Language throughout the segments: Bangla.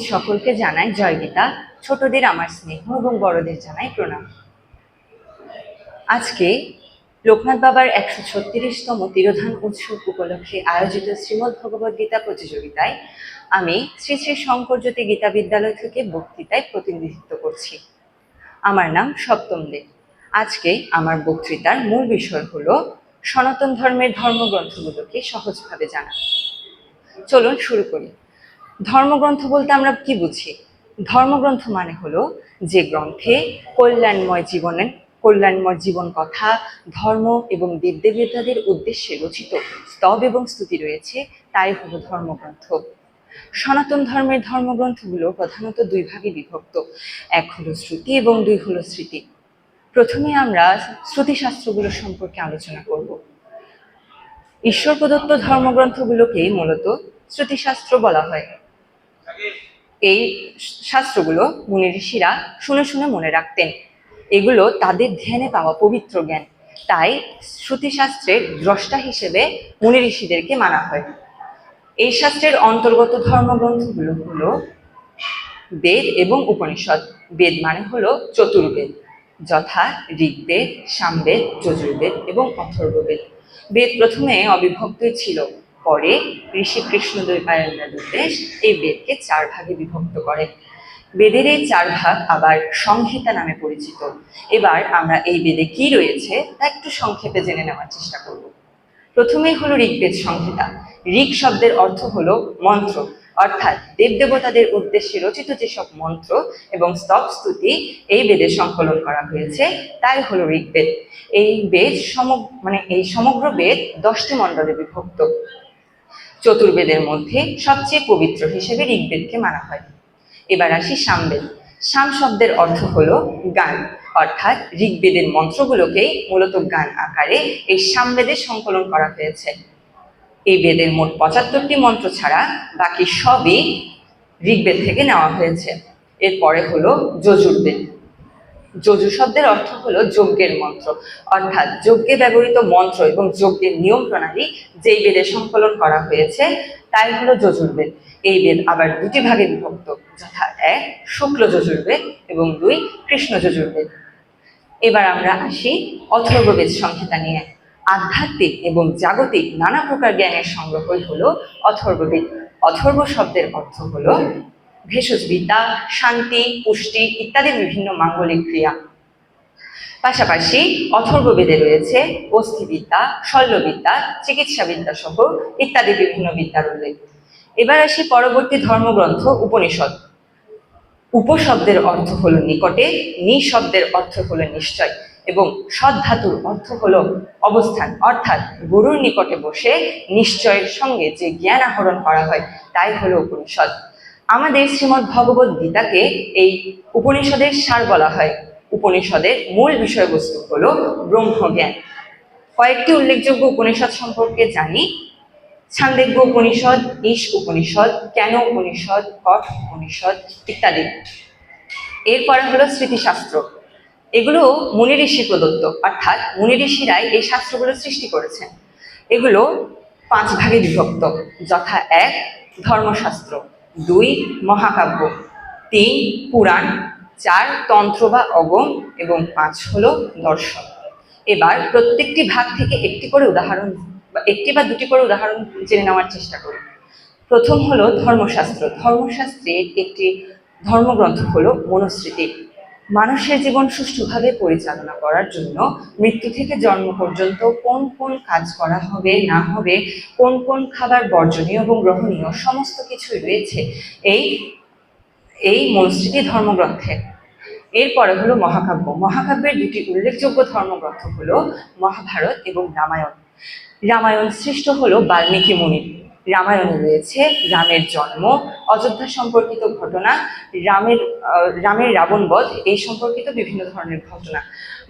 সকলকে জানাই জয় গীতা। ছোটদের আমার স্নেহ এবং বড়দের জানাই প্রণাম। আজকে লোকনাথ বাবার 136তম তিরোধান উৎসব উপলক্ষে আয়োজিত শ্রীমদ্ ভগবদ গীতা প্রতিযোগিতায় আমি শ্রী শ্রী শঙ্করজ্যোতি গীতা বিদ্যালয় থেকে বক্তৃতায় প্রতিনিধিত্ব করছি। আমার নাম সপ্তম দে। আজকে আমার বক্তৃতার মূল বিষয় হলো সনাতন ধর্মের ধর্মগ্রন্থগুলোকে সহজভাবে জানা। চলুন শুরু করি। ধর্মগ্রন্থ বলতে আমরা কি বুঝি? ধর্মগ্রন্থ মানে হলো যে গ্রন্থে কল্যাণময় জীবন কথা, ধর্ম এবং দেবদেবতাদের উদ্দেশ্যে রচিত স্তব এবং স্তুতি রয়েছে, তাই হলো ধর্মগ্রন্থ। সনাতন ধর্মের ধর্মগ্রন্থগুলো প্রধানত দুই ভাগে বিভক্ত, এক হলো শ্রুতি এবং দুই হলো স্মৃতি। প্রথমে আমরা শ্রুতিশাস্ত্রগুলো সম্পর্কে আলোচনা করব। ঈশ্বর প্রদত্ত ধর্মগ্রন্থগুলোকে মূলত শ্রুতিশাস্ত্র বলা হয়। এই শাস্ত্রগুলো মুনি ঋষিরা শুনে শুনে মনে রাখতেন। এগুলো তাদের ধ্যানে পাওয়া পবিত্র জ্ঞান, তাই শ্রুতিশাস্ত্রের দ্রষ্টা হিসেবে মুনি ঋষিদেরকে মানা হয়। এই শাস্ত্রের অন্তর্গত ধর্মগ্রন্থগুলো হলো বেদ এবং উপনিষদ। বেদ মানে হলো চতুর্বেদ, যথা ঋগ্বেদ, সামবেদ, যজুর্বেদ এবং অথর্ববেদ। বেদ প্রথমে অবিভক্তই ছিল, পরে ঋষি কৃষ্ণদ্বৈপায়নরা দেশ এই বেদকে 4 ভাগে বিভক্ত করে। বেদের এই 4 ভাগ আবার সংহিতা নামে পরিচিত। এবার আমরা এই বেদে কি রয়েছে তা একটু সংক্ষেপে জেনে নেওয়ার চেষ্টা করব। প্রথমেই হলো ঋগ্বেদ সংহিতা। ঋগ শব্দের অর্থ হলো মন্ত্র, অর্থাৎ দেবদেবতাদের উদ্দেশ্যে রচিত যেসব মন্ত্র এবং স্তব স্তুতি এই বেদে সংকলন করা হয়েছে, তাই হলো ঋগ্বেদ। এই বেদ এই সমগ্র বেদ 10টি মণ্ডলে বিভক্ত। চতুর্বেদের মধ্যে সবচেয়ে পবিত্র হিসেবে ঋগ্বেদকে মানা হয়। এবার আসি সামবেদ। সাম শব্দের অর্থ হলো গান, অর্থাৎ ঋগ্বেদের মন্ত্রগুলোকেই মূলত গান আকারে এই সামবেদে সংকলন করা হয়েছে। এই বেদের মোট 75টি মন্ত্র ছাড়া বাকি সবই ঋগ্বেদ থেকে নেওয়া হয়েছে। এরপরে হলো যজুর্বেদ। যজু শব্দের অর্থ হলো যজ্ঞের মন্ত্র, অর্থাৎ যজ্ঞে ব্যবহৃত মন্ত্র এবং যজ্ঞের নিয়ম প্রণালী যেই বেদে সংকলন করা হয়েছে, তাই হলো যজুর্বেদ। এই বেদ আবার 2টি ভাগে বিভক্ত, যথা 1 শুক্ল যজুর্বেদ এবং 2 কৃষ্ণ যজুর্বেদ। এবার আমরা আসি অথর্ববেদ সংহিতা নিয়ে। আধ্যাত্মিক এবং জাগতিক নানা প্রকার জ্ঞানের সংগ্রহই হলো অথর্ববেদ। অথর্ব শব্দের অর্থ হলো ভেষজ বিদ্যা, শান্তি, পুষ্টি ইত্যাদি বিভিন্ন মাঙ্গলিক ক্রিয়া। পাশাপাশি অথর্ববেদে রয়েছে অস্থিবিদ্যা, শল্যবিদ্যা, চিকিৎসাবিদ্যা সহ ইত্যাদি বিভিন্ন বিদ্যার উল্লেখ। এবার আসি পরবর্তী ধর্মগ্রন্থ উপনিষদ। উপশব্দের অর্থ হলো নিকটে, নি শব্দের অর্থ হলো নিশ্চয় এবং সৎ ধাতুর অর্থ হলো অবস্থান, অর্থাৎ গুরুর নিকটে বসে নিশ্চয়ের সঙ্গে যে জ্ঞান আহরণ করা হয়, তাই হলো উপনিষদ। আমাদের শ্রীমদ্ ভগবদ গীতাকে এই উপনিষদের সার বলা হয়। উপনিষদের মূল বিষয়বস্তু হলো ব্রহ্মজ্ঞান। কয়েকটি উল্লেখযোগ্য উপনিষদ সম্পর্কে জানি। ছান্দেজ্ঞ উপনিষদ, ঈশ উপনিষদ, জ্ঞান উপনিষদ, কঠ উপনিষদ ইত্যাদি। এরপরে হলো স্মৃতিশাস্ত্র। এগুলো মুনি ঋষি প্রদত্ত, অর্থাৎ মুনি ঋষিরাই এই শাস্ত্রগুলো সৃষ্টি করেছেন। এগুলো 5 ভাগে বিভক্ত, যথা 1 ধর্মশাস্ত্র, 2 মহাকাব্য, 3 পুরাণ, 4 তন্ত্র বা অগম এবং 5 হলো দর্শন। এবার প্রত্যেকটি ভাগ থেকে একটি বা দুটি করে উদাহরণ জেনে নেওয়ার চেষ্টা করি। প্রথম হলো ধর্মশাস্ত্র। ধর্মশাস্ত্রের একটি ধর্মগ্রন্থ হলো মনুস্মৃতি। মানুষের জীবন সুষ্ঠুভাবে পরিচালনা করার জন্য মৃত্যু থেকে জন্ম পর্যন্ত কোন কোন কাজ করা হবে না হবে, কোন কোন খাবার বর্জনীয় এবং গ্রহণীয়, সমস্ত কিছুই রয়েছে এই মনুস্মৃতি ধর্মগ্রন্থে। এরপরে হলো মহাকাব্য। মহাকাব্যের 2টি উল্লেখযোগ্য ধর্মগ্রন্থ হলো মহাভারত এবং রামায়ণ। রামায়ণ সৃষ্ট হলো বাল্মীকি মুনির। রামায়ণে রয়েছে রামের জন্ম, অযোধ্যা সম্পর্কিত ঘটনা, রামের রাবণ বধ এই সম্পর্কিত বিভিন্ন ধরনের ঘটনা।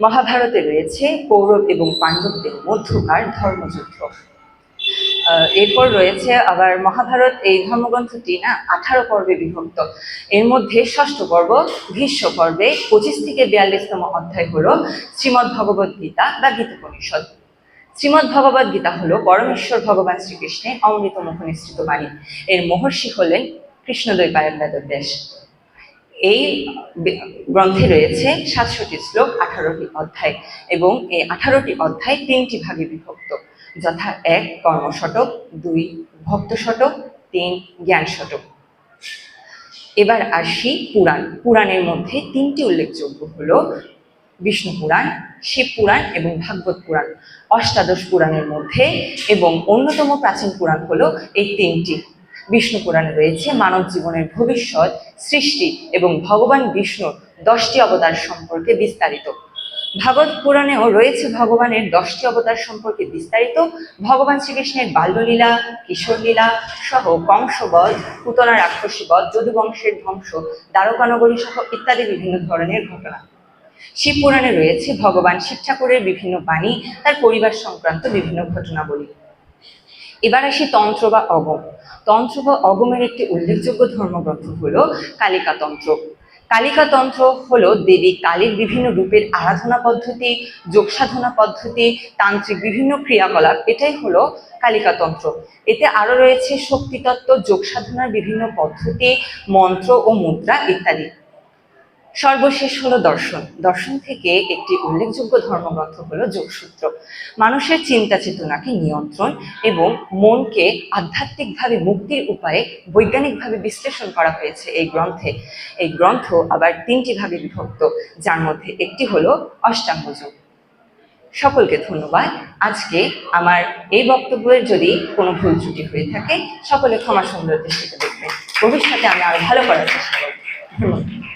মহাভারতে রয়েছে কৌরব এবং পাণ্ডবদের মধ্যকার ধর্মযুদ্ধ। এরপর রয়েছে আবার মহাভারত। এই ধর্মগ্রন্থটি 18 পর্বে বিভক্ত। এর মধ্যে 6ষ্ঠ পর্ব ভীষ্ম পর্বে 25 থেকে 42তম অধ্যায় হলো শ্রীমদ্ ভগবদ গীতা বা গীতোপনিষদ। শ্রীমদ্ ভগবদ গীতা হলো পরমেশ্বর ভগবান শ্রীকৃষ্ণের অমৃত মুখ নিঃসৃত বাণী। এর মহর্ষি হলেন কৃষ্ণদ্বৈপায়ন বেদব্যাস। এই গ্রন্থে রয়েছে ৭০০টি শ্লোক, 18টি অধ্যায়, এবং এই 18টি অধ্যায় 3টি ভাগে বিভক্ত, যথা 1 কর্মশতক, 2 ভক্ত শতক, 3 জ্ঞান শতক। এবার আসি পুরাণের মধ্যে 3টি উল্লেখযোগ্য হলো বিষ্ণু পুরাণ, শিব পুরাণ এবং ভাগবত পুরাণ। অষ্টাদশ পুরাণের মধ্যে এবং অন্যতম প্রাচীন পুরাণ হলো এই 3টি। বিষ্ণু পুরাণে রয়েছে মানব জীবনের ভবিষ্যৎ, সৃষ্টি এবং ভগবান বিষ্ণুর 10টি অবতার সম্পর্কে বিস্তারিত। ভাগবত পুরাণেও রয়েছে ভগবানের 10টি অবতার সম্পর্কে বিস্তারিত, ভগবান শ্রীকৃষ্ণের বাল্যলীলা, কিশোরলীলা সহ কংসবধ, পুতনা রাক্ষসীবধ, যদুবংশের ধ্বংস, দ্বারকানগরী সহ ইত্যাদি বিভিন্ন ধরনের ঘটনা। শিব পুরাণে রয়েছে ভগবান শিব ঠাকুরের বিভিন্ন বাণী, তার পরিবার সংক্রান্ত বিভিন্ন ঘটনাবলী। এবার আসি তন্ত্র বা অগম। তন্ত্র বা অগমের একটি উল্লেখযোগ্য ধর্মগ্রন্থ হলো কালিকা তন্ত্র। কালিকা তন্ত্র হলো দেবী কালীর বিভিন্ন রূপের আরাধনা পদ্ধতি, যোগ সাধনা পদ্ধতি, তান্ত্রিক বিভিন্ন ক্রিয়াকলাপ, এটাই হলো কালিকা তন্ত্র। এতে আরো রয়েছে শক্তিতত্ত্ব, যোগ সাধনার বিভিন্ন পদ্ধতি, মন্ত্র ও মুদ্রা ইত্যাদি। সর্বশেষ হলো দর্শন। দর্শন থেকে একটি উল্লেখযোগ্য ধর্মগ্রন্থ হলো যোগসূত্র। মানুষের চিন্তা চেতনাকে নিয়ন্ত্রণ এবং মনকে আধ্যাত্মিকভাবে মুক্তির উপায়ে বৈজ্ঞানিকভাবে বিশ্লেষণ করা হয়েছে এই গ্রন্থে। এই গ্রন্থ আবার 3টি ভাগে বিভক্ত, যার মধ্যে একটি হলো অষ্টাঙ্গ যোগ। সকলকে ধন্যবাদ। আজকে আমার এই বক্তব্যের যদি কোনো ভুল ত্রুটি হয়ে থাকে সকলে ক্ষমা সুন্দর দৃষ্টিতে দেখবেন। ভবিষ্যতে আমি আরো ভালো করার চেষ্টা করব। ধন্যবাদ।